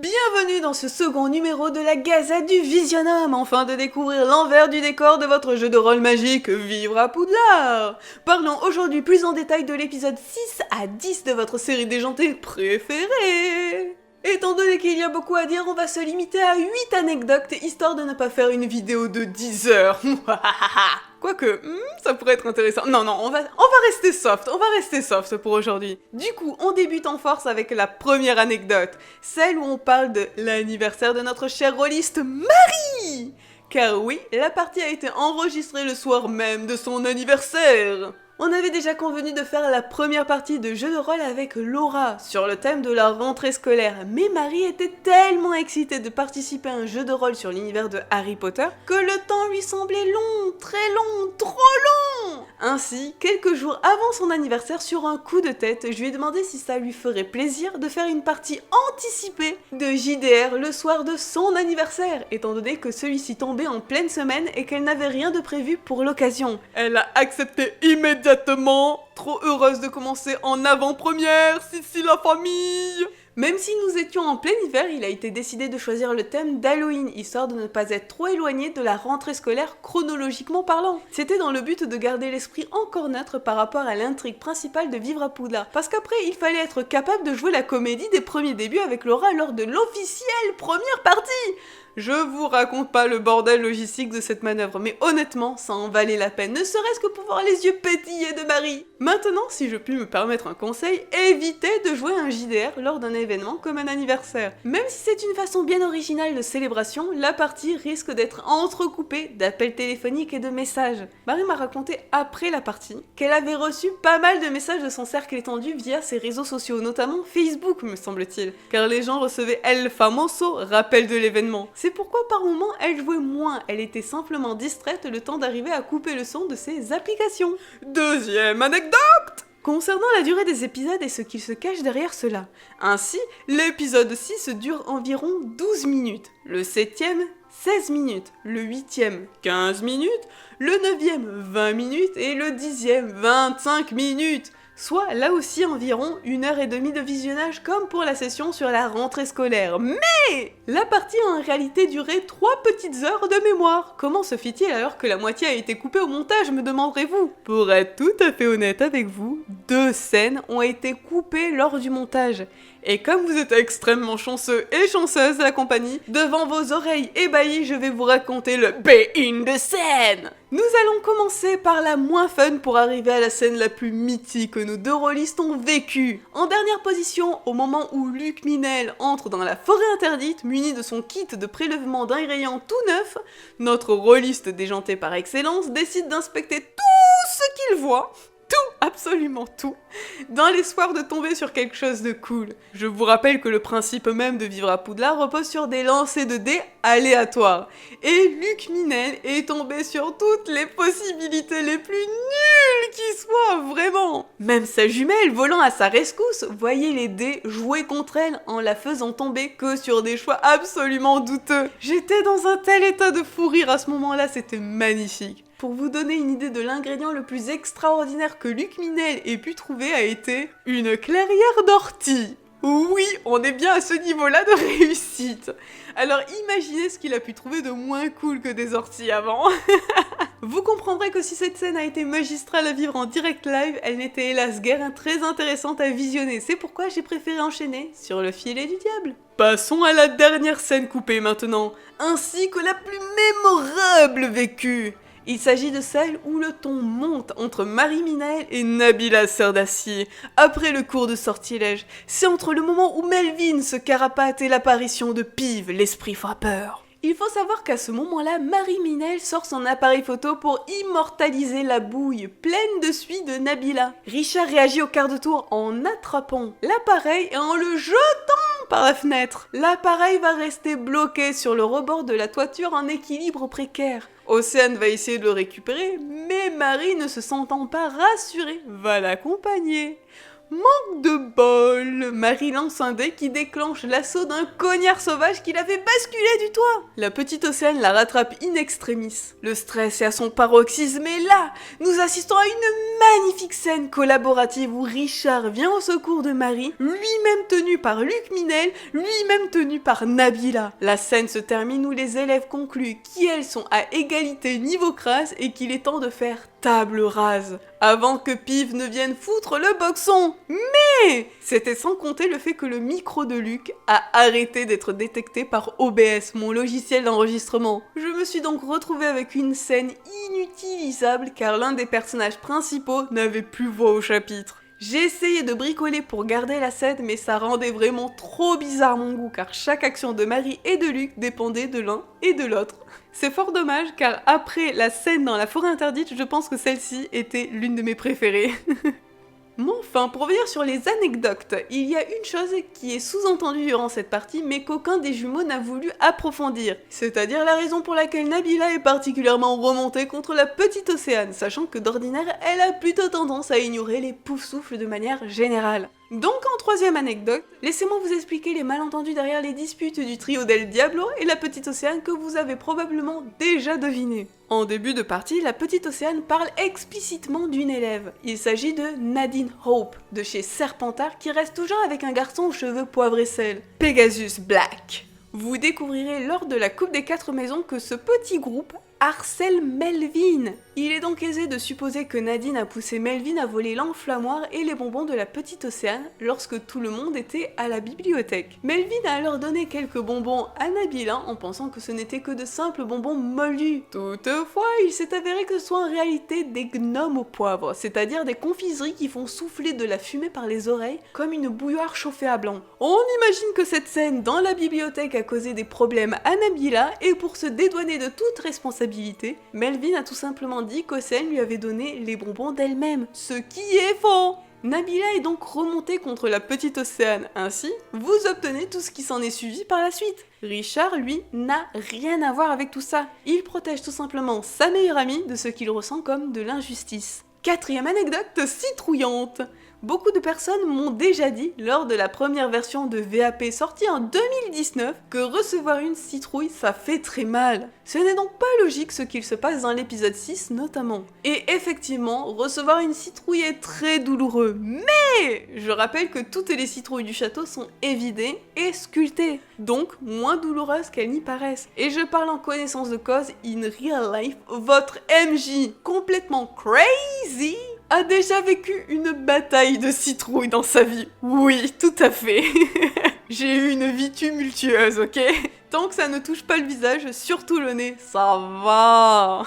Bienvenue dans ce second numéro de la Gazette du Visionnum, afin de découvrir l'envers du décor de votre jeu de rôle magique Vivre à Poudlard. Parlons aujourd'hui plus en détail de l'épisode 6 à 10 de votre série déjantée préférée. Étant donné qu'il y a beaucoup à dire, on va se limiter à 8 anecdotes, histoire de ne pas faire une vidéo de 10 heures. Quoique, ça pourrait être intéressant. Non, on va rester soft pour aujourd'hui. Du coup, on débute en force avec la première anecdote, celle où on parle de l'anniversaire de notre chère rôliste Marie. Car oui, la partie a été enregistrée le soir même de son anniversaire. On avait déjà convenu de faire la première partie de jeu de rôle avec Laura sur le thème de la rentrée scolaire, mais Marie était tellement excitée de participer à un jeu de rôle sur l'univers de Harry Potter que le temps lui semblait long, très long, trop long. Ainsi, quelques jours avant son anniversaire, sur un coup de tête, je lui ai demandé si ça lui ferait plaisir de faire une partie anticipée de JDR le soir de son anniversaire, étant donné que celui-ci tombait en pleine semaine et qu'elle n'avait rien de prévu pour l'occasion. Elle a accepté immédiatement, trop heureuse de commencer en avant-première, si la famille. Même si nous étions en plein hiver, il a été décidé de choisir le thème d'Halloween, histoire de ne pas être trop éloigné de la rentrée scolaire chronologiquement parlant. C'était dans le but de garder l'esprit encore neutre par rapport à l'intrigue principale de Vivre à Poudlard, parce qu'après il fallait être capable de jouer la comédie des premiers débuts avec Laura lors de l'officielle première partie. Je vous raconte pas le bordel logistique de cette manœuvre, mais honnêtement, ça en valait la peine, ne serait-ce que pour voir les yeux pétillés de Marie. Maintenant, si je puis me permettre un conseil, évitez de jouer un JDR lors d'un événement comme un anniversaire. Même si c'est une façon bien originale de célébration, la partie risque d'être entrecoupée d'appels téléphoniques et de messages. Marie m'a raconté après la partie qu'elle avait reçu pas mal de messages de son cercle étendu via ses réseaux sociaux, notamment Facebook me semble-t-il, car les gens recevaient El Famoso rappel de l'événement. C'est pourquoi par moments elle jouait moins, elle était simplement distraite le temps d'arriver à couper le son de ses applications. Deuxième anecdote concernant la durée des épisodes et ce qu'il se cache derrière cela. Ainsi, l'épisode 6 dure environ 12 minutes, le 7e 16 minutes, le 8e 15 minutes, le 9e 20 minutes et le 10e 25 minutes. Soit là aussi environ 1h30 de visionnage comme pour la session sur la rentrée scolaire. Mais la partie a en réalité duré 3 petites heures de mémoire. Comment se fit-il alors que la moitié a été coupée au montage, me demanderez-vous? Pour être tout à fait honnête avec vous, 2 scènes ont été coupées lors du montage. Et comme vous êtes extrêmement chanceux et chanceuse de la compagnie, devant vos oreilles ébahies, je vais vous raconter le behind the scene. Nous allons commencer par la moins fun pour arriver à la scène la plus mythique que nos deux rôlistes ont vécue. En dernière position, au moment où Luc Minel entre dans la forêt interdite, muni de son kit de prélèvement d'ingrédients tout neuf, notre rôliste déjanté par excellence décide d'inspecter tout ce qu'il voit, absolument tout, dans l'espoir de tomber sur quelque chose de cool. Je vous rappelle que le principe même de Vivre à Poudlard repose sur des lancers de dés aléatoires. Et Luc Minel est tombé sur toutes les possibilités les plus nulles qui soient, vraiment. Même sa jumelle, volant à sa rescousse, voyait les dés jouer contre elle en la faisant tomber que sur des choix absolument douteux. J'étais dans un tel état de fou rire à ce moment-là, c'était magnifique. Pour vous donner une idée de l'ingrédient le plus extraordinaire que Luc Minel ait pu trouver a été une clairière d'ortie. Oui, on est bien à ce niveau-là de réussite. Alors imaginez ce qu'il a pu trouver de moins cool que des orties avant. Vous comprendrez que si cette scène a été magistrale à vivre en direct live, elle n'était hélas guère très intéressante à visionner. C'est pourquoi j'ai préféré enchaîner sur le filet du diable. Passons à la dernière scène coupée maintenant, ainsi que la plus mémorable vécue. Il s'agit de celle où le ton monte entre Marie Minel et Nabila Serdacier, après le cours de sortilège. C'est entre le moment où Melvin se carapate et l'apparition de Pive, l'esprit frappeur. Il faut savoir qu'à ce moment-là, Marie Minel sort son appareil photo pour immortaliser la bouille pleine de suie de Nabila. Richard réagit au quart de tour en attrapant l'appareil et en le jetant par la fenêtre. L'appareil va rester bloqué sur le rebord de la toiture en équilibre précaire. Océane va essayer de le récupérer, mais Marie, ne se sentant pas rassurée, va l'accompagner. Manque de bol, Marie lance un dé qui déclenche l'assaut d'un cognard sauvage qui la fait basculer du toit. La petite Océane la rattrape in extremis. Le stress est à son paroxysme et là, nous assistons à une magnifique scène collaborative où Richard vient au secours de Marie, lui-même tenu par Luc Minel, lui-même tenu par Nabila. La scène se termine où les élèves concluent qu'elles sont à égalité niveau crasse et qu'il est temps de faire table rase, avant que Piv ne vienne foutre le boxon. Mais c'était sans compter le fait que le micro de Luc a arrêté d'être détecté par OBS, mon logiciel d'enregistrement. Je me suis donc retrouvée avec une scène inutilisable car l'un des personnages principaux n'avait plus voix au chapitre. J'ai essayé de bricoler pour garder la scène, mais ça rendait vraiment trop bizarre mon goût, car chaque action de Marie et de Luc dépendait de l'un et de l'autre. C'est fort dommage, car après la scène dans la forêt interdite, je pense que celle-ci était l'une de mes préférées. Mais enfin, pour revenir sur les anecdotes, il y a une chose qui est sous-entendue durant cette partie, mais qu'aucun des jumeaux n'a voulu approfondir. C'est-à-dire la raison pour laquelle Nabila est particulièrement remontée contre la petite Océane, sachant que d'ordinaire, elle a plutôt tendance à ignorer les poufs-souffles de manière générale. Donc en troisième anecdote, laissez-moi vous expliquer les malentendus derrière les disputes du trio del Diablo et la petite Océane que vous avez probablement déjà deviné. En début de partie, la petite Océane parle explicitement d'une élève. Il s'agit de Nadine Hope, de chez Serpentard, qui reste toujours avec un garçon aux cheveux poivre et sel, Pegasus Black. Vous découvrirez lors de la Coupe des 4 maisons que ce petit groupe harcèle Melvin. Il est donc aisé de supposer que Nadine a poussé Melvin à voler l'enflammoir et les bonbons de la petite Océane lorsque tout le monde était à la bibliothèque. Melvin a alors donné quelques bonbons à Nabila en pensant que ce n'étaient que de simples bonbons moldus. Toutefois, il s'est avéré que ce soit en réalité des gnomes au poivre, c'est-à-dire des confiseries qui font souffler de la fumée par les oreilles comme une bouilloire chauffée à blanc. On imagine que cette scène dans la bibliothèque a causé des problèmes à Nabila et pour se dédouaner de toute responsabilité, Melvin a tout simplement dit qu'Océane lui avait donné les bonbons d'elle-même, ce qui est faux. Nabila est donc remontée contre la petite Océane, ainsi, vous obtenez tout ce qui s'en est suivi par la suite. Richard, lui, n'a rien à voir avec tout ça. Il protège tout simplement sa meilleure amie de ce qu'il ressent comme de l'injustice. Quatrième anecdote citrouillante. Beaucoup de personnes m'ont déjà dit, lors de la première version de VAP sortie en 2019, que recevoir une citrouille, ça fait très mal. Ce n'est donc pas logique ce qu'il se passe dans l'épisode 6 notamment. Et effectivement, recevoir une citrouille est très douloureux, mais je rappelle que toutes les citrouilles du château sont évidées et sculptées, donc moins douloureuses qu'elles n'y paraissent. Et je parle en connaissance de cause, in real life, votre MJ, complètement crazy, a déjà vécu une bataille de citrouilles dans sa vie. Oui, tout à fait. J'ai eu une vie tumultueuse, ok? Tant que ça ne touche pas le visage, surtout le nez, ça va.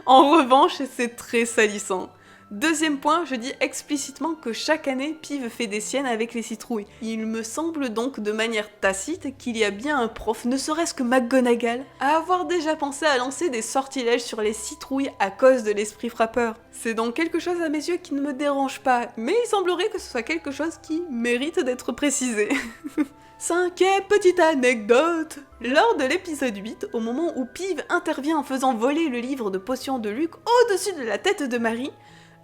En revanche, c'est très salissant. Deuxième point, je dis explicitement que chaque année, Piv fait des siennes avec les citrouilles. Il me semble donc de manière tacite qu'il y a bien un prof, ne serait-ce que McGonagall, à avoir déjà pensé à lancer des sortilèges sur les citrouilles à cause de l'esprit frappeur. C'est donc quelque chose à mes yeux qui ne me dérange pas, mais il semblerait que ce soit quelque chose qui mérite d'être précisé. Cinquième petite anecdote. Lors de l'épisode 8, au moment où Piv intervient en faisant voler le livre de potions de Luc au-dessus de la tête de Marie,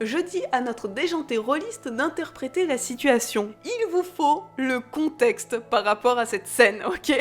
je dis à notre déjanté rôliste d'interpréter la situation. Il vous faut le contexte par rapport à cette scène, ok?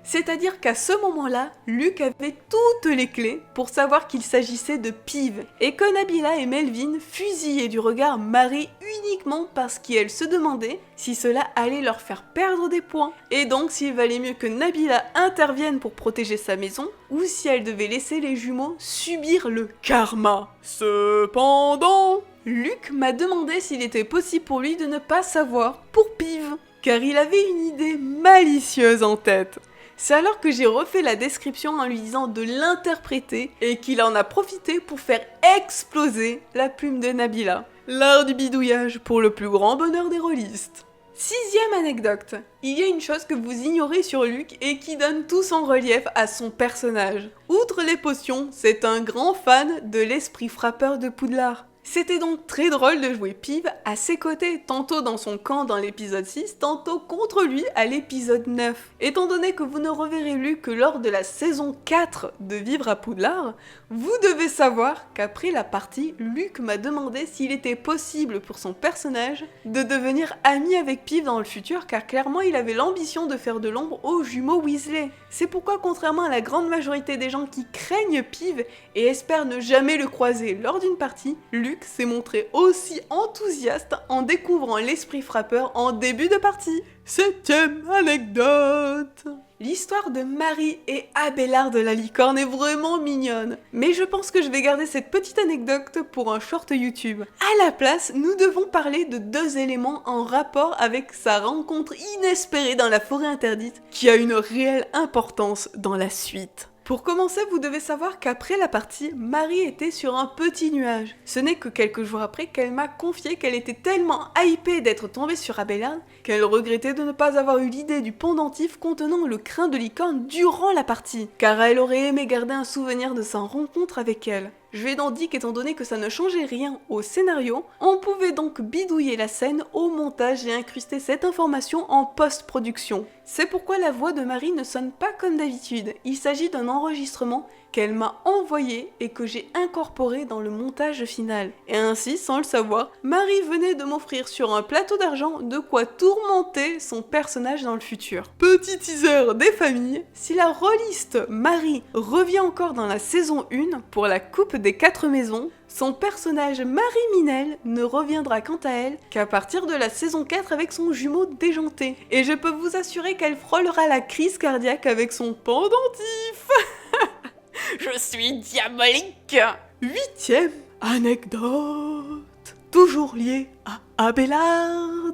C'est-à-dire qu'à ce moment-là, Luc avait toutes les clés pour savoir qu'il s'agissait de Piv, et que Nabila et Melvin fusillaient du regard Marie uniquement parce qu'elles se demandaient si cela allait leur faire perdre des points, et donc s'il valait mieux que Nabila intervienne pour protéger sa maison, ou si elle devait laisser les jumeaux subir le karma. Cependant, Luc m'a demandé s'il était possible pour lui de ne pas savoir pour Piv, car il avait une idée malicieuse en tête. C'est alors que j'ai refait la description en lui disant de l'interpréter et qu'il en a profité pour faire exploser la plume de Nabila. L'art du bidouillage pour le plus grand bonheur des rôlistes. Sixième anecdote. Il y a une chose que vous ignorez sur Luc et qui donne tout son relief à son personnage. Outre les potions, c'est un grand fan de l'esprit frappeur de Poudlard. C'était donc très drôle de jouer Pive à ses côtés, tantôt dans son camp dans l'épisode 6, tantôt contre lui à l'épisode 9. Étant donné que vous ne reverrez Luc que lors de la saison 4 de Vivre à Poudlard, vous devez savoir qu'après la partie, Luc m'a demandé s'il était possible pour son personnage de devenir ami avec Pive dans le futur, car clairement il avait l'ambition de faire de l'ombre aux jumeaux Weasley. C'est pourquoi, contrairement à la grande majorité des gens qui craignent Pive et espèrent ne jamais le croiser lors d'une partie, Luc s'est montré aussi enthousiaste en découvrant l'esprit frappeur en début de partie. 7ème anecdote. L'histoire de Marie et Abélard de la licorne est vraiment mignonne, mais je pense que je vais garder cette petite anecdote pour un short YouTube. À la place, nous devons parler de 2 éléments en rapport avec sa rencontre inespérée dans la forêt interdite, qui a une réelle importance dans la suite. Pour commencer, vous devez savoir qu'après la partie, Marie était sur un petit nuage. Ce n'est que quelques jours après qu'elle m'a confié qu'elle était tellement hypée d'être tombée sur Abélard qu'elle regrettait de ne pas avoir eu l'idée du pendentif contenant le crin de licorne durant la partie, car elle aurait aimé garder un souvenir de sa rencontre avec elle. Je vais donc dire qu'étant donné que ça ne changeait rien au scénario, on pouvait donc bidouiller la scène au montage et incruster cette information en post-production. C'est pourquoi la voix de Marie ne sonne pas comme d'habitude. Il s'agit d'un enregistrement qu'elle m'a envoyé et que j'ai incorporé dans le montage final. Et ainsi, sans le savoir, Marie venait de m'offrir sur un plateau d'argent de quoi tourmenter son personnage dans le futur. Petit teaser des familles, si la rôliste Marie revient encore dans la saison 1 pour la Coupe des 4 maisons, son personnage Marie Minelle ne reviendra quant à elle qu'à partir de la saison 4 avec son jumeau déjanté. Et je peux vous assurer qu'elle frôlera la crise cardiaque avec son pendentif. Je suis diabolique. 8ème anecdote, toujours liée à Abélard.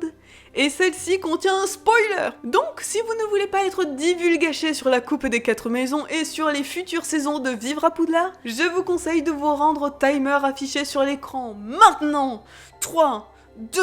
Et celle-ci contient un spoiler. Donc, si vous ne voulez pas être divulgaché sur la Coupe des 4 maisons et sur les futures saisons de Vivre à Poudlard, je vous conseille de vous rendre au timer affiché sur l'écran maintenant. 3, 2,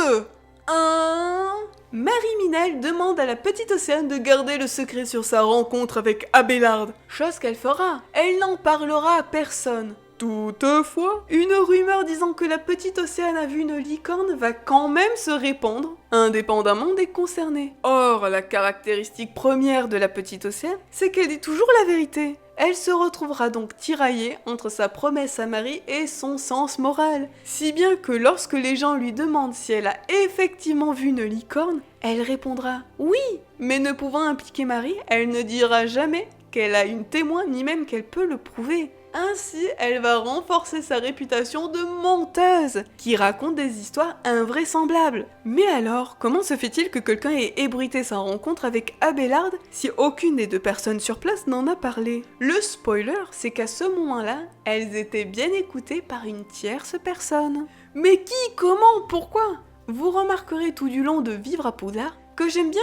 1... Marie Minelle demande à la petite Océane de garder le secret sur sa rencontre avec Abélard, chose qu'elle fera. Elle n'en parlera à personne. Toutefois, une rumeur disant que la petite Océane a vu une licorne va quand même se répandre, indépendamment des concernés. Or, la caractéristique première de la petite Océane, c'est qu'elle dit toujours la vérité. Elle se retrouvera donc tiraillée entre sa promesse à Marie et son sens moral. Si bien que lorsque les gens lui demandent si elle a effectivement vu une licorne, elle répondra « oui », mais ne pouvant impliquer Marie, elle ne dira jamais qu'elle a une témoin ni même qu'elle peut le prouver. Ainsi, elle va renforcer sa réputation de menteuse, qui raconte des histoires invraisemblables. Mais alors, comment se fait-il que quelqu'un ait ébruité sa rencontre avec Abélard si aucune des 2 personnes sur place n'en a parlé? Le spoiler, c'est qu'à ce moment-là, elles étaient bien écoutées par une tierce personne. Mais qui, comment, pourquoi? Vous remarquerez tout du long de Vivre à Poudlard que j'aime bien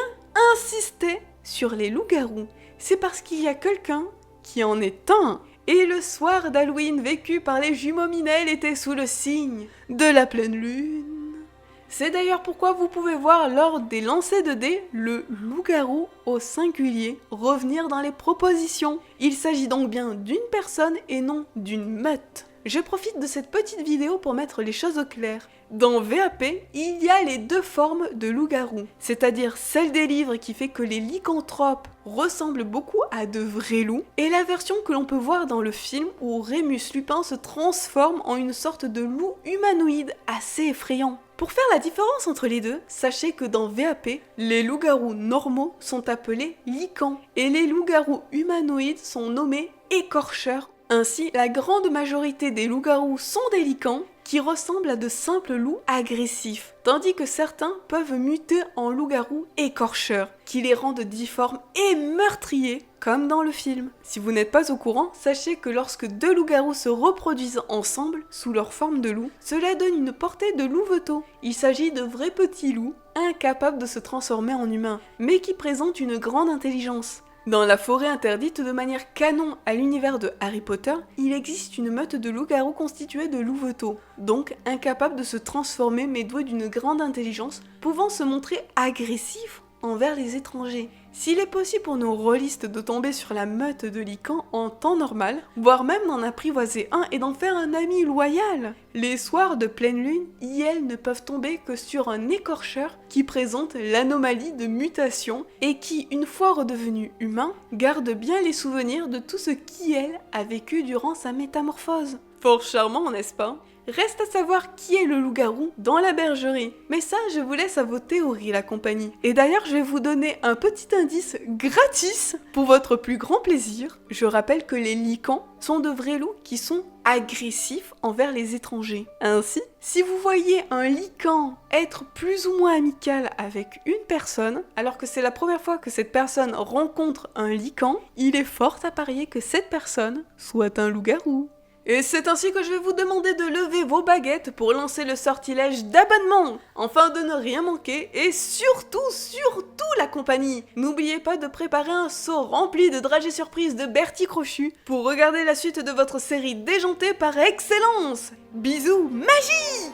insister sur les loups-garous. C'est parce qu'il y a quelqu'un qui en est un. Et le soir d'Halloween vécu par les jumeaux Minelle était sous le signe de la pleine lune. C'est d'ailleurs pourquoi vous pouvez voir lors des lancers de dés le loup-garou au singulier revenir dans les propositions. Il s'agit donc bien d'une personne et non d'une meute. Je profite de cette petite vidéo pour mettre les choses au clair. Dans VAP, il y a les 2 formes de loup-garou, c'est-à-dire celle des livres qui fait que les lycanthropes ressemblent beaucoup à de vrais loups, et la version que l'on peut voir dans le film où Rémus Lupin se transforme en une sorte de loup humanoïde assez effrayant. Pour faire la différence entre les deux, sachez que dans VAP, les loups-garous normaux sont appelés lycans, et les loups-garous humanoïdes sont nommés écorcheurs. Ainsi, la grande majorité des loups-garous sont des lycans, qui ressemblent à de simples loups agressifs, tandis que certains peuvent muter en loups-garous écorcheurs, qui les rendent difformes et meurtriers, comme dans le film. Si vous n'êtes pas au courant, sachez que lorsque 2 loups-garous se reproduisent ensemble, sous leur forme de loup, cela donne une portée de louveteaux. Il s'agit de vrais petits loups, incapables de se transformer en humains, mais qui présentent une grande intelligence. Dans la forêt interdite, de manière canon à l'univers de Harry Potter, il existe une meute de loups-garous constituée de louveteaux, donc incapables de se transformer mais doués d'une grande intelligence, pouvant se montrer agressifs envers les étrangers. S'il est possible pour nos rôlistes de tomber sur la meute de licans en temps normal, voire même d'en apprivoiser un et d'en faire un ami loyal, les soirs de pleine lune, IL ne peuvent tomber que sur un écorcheur qui présente l'anomalie de mutation et qui, une fois redevenu humain, garde bien les souvenirs de tout ce qu'IL a vécu durant sa métamorphose. Fort charmant, n'est-ce pas ? Reste à savoir qui est le loup-garou dans la bergerie. Mais ça, je vous laisse à vos théories, la compagnie. Et d'ailleurs, je vais vous donner un petit indice gratis pour votre plus grand plaisir. Je rappelle que les licans sont de vrais loups qui sont agressifs envers les étrangers. Ainsi, si vous voyez un lican être plus ou moins amical avec une personne, alors que c'est la première fois que cette personne rencontre un lican, il est fort à parier que cette personne soit un loup-garou. Et c'est ainsi que je vais vous demander de lever vos baguettes pour lancer le sortilège d'abonnement, afin de ne rien manquer, et surtout la compagnie. N'oubliez pas de préparer un seau rempli de dragées surprises de Bertie Crochu pour regarder la suite de votre série déjantée par excellence. Bisous, magie!